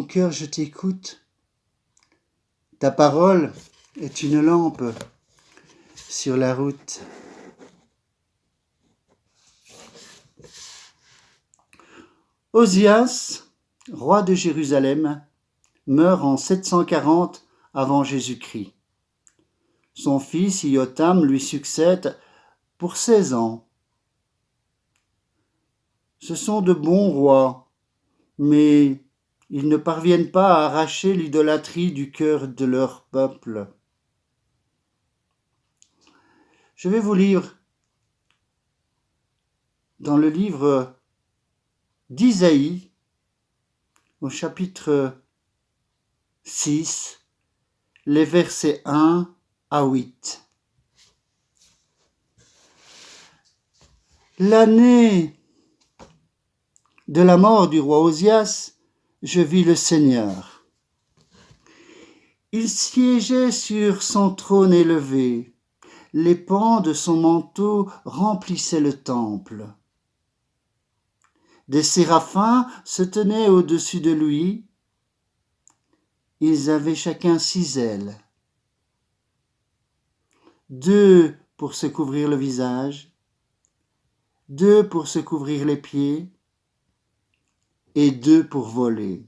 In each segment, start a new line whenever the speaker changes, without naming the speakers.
mon cœur, je t'écoute. Ta parole est une lampe sur la route. Osias, roi de Jérusalem, meurt en 740 avant Jésus-Christ. Son fils Iotam lui succède pour 16 ans. Ce sont de bons rois, mais ils ne parviennent pas à arracher l'idolâtrie du cœur de leur peuple. Je vais vous lire dans le livre d'Isaïe, au chapitre 6, les versets 1 à 8. L'année de la mort du roi Osias, je vis le Seigneur. Il siégeait sur son trône élevé. Les pans de son manteau remplissaient le temple. Des séraphins se tenaient au-dessus de lui. Ils avaient chacun 6 ailes. 2 pour se couvrir le visage, 2 pour se couvrir les pieds, et 2 pour voler.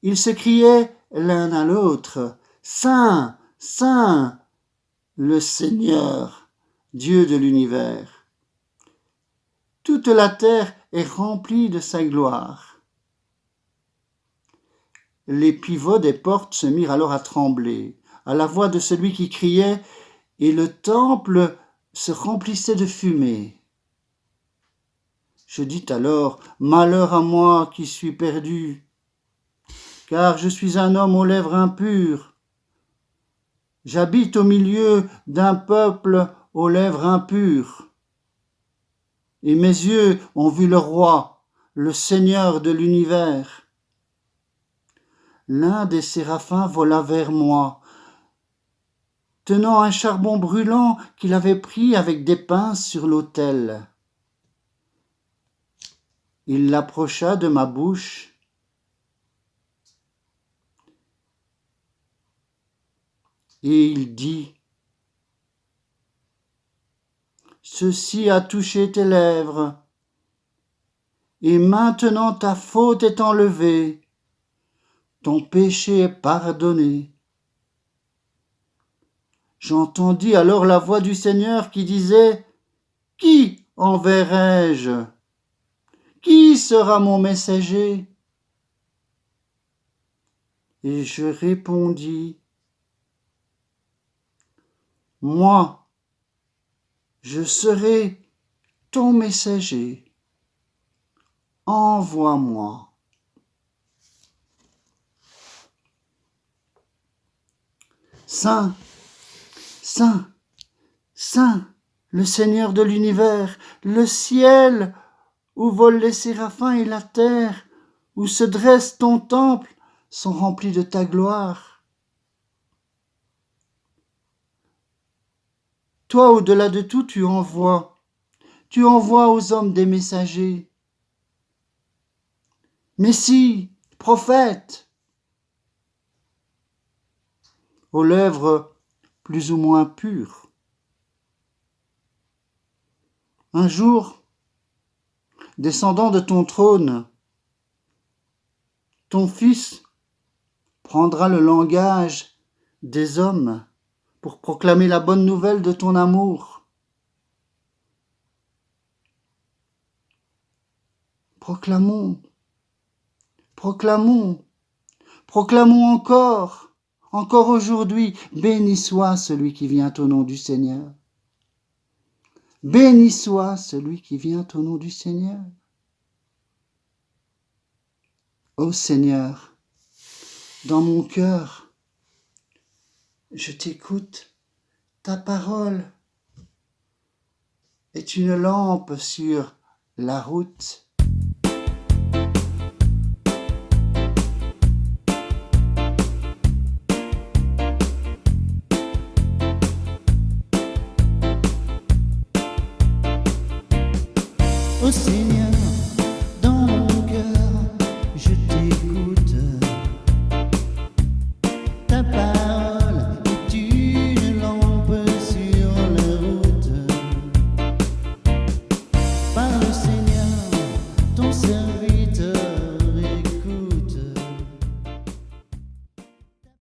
Ils se criaient l'un à l'autre, « Saint, Saint, le Seigneur, Dieu de l'univers. Toute la terre est remplie de sa gloire. » Les pivots des portes se mirent alors à trembler, à la voix de celui qui criait, et le temple se remplissait de fumée. Je dis alors, malheur à moi qui suis perdu, car je suis un homme aux lèvres impures. J'habite au milieu d'un peuple aux lèvres impures. Et mes yeux ont vu le roi, le Seigneur de l'univers. L'un des séraphins vola vers moi, tenant un charbon brûlant qu'il avait pris avec des pinces sur l'autel. Il l'approcha de ma bouche et il dit, « Ceci a touché tes lèvres, et maintenant ta faute est enlevée, ton péché est pardonné. » J'entendis alors la voix du Seigneur qui disait, « Qui enverrai-je ? Qui sera mon messager ?» Et je répondis, « Moi, je serai ton messager. Envoie-moi. » Saint, Saint, Saint, le Seigneur de l'univers, le ciel où volent les séraphins et la terre, où se dresse ton temple, sont remplis de ta gloire. Toi, au-delà de tout, tu envoies aux hommes des messagers. Messie, prophète, aux lèvres plus ou moins pures. Un jour, descendant de ton trône, ton Fils prendra le langage des hommes pour proclamer la bonne nouvelle de ton amour. Proclamons, proclamons, proclamons encore aujourd'hui, béni soit celui qui vient au nom du Seigneur. Béni soit celui qui vient au nom du Seigneur. Ô Seigneur, dans mon cœur, je t'écoute. Ta parole est une lampe sur la route. Ô Seigneur,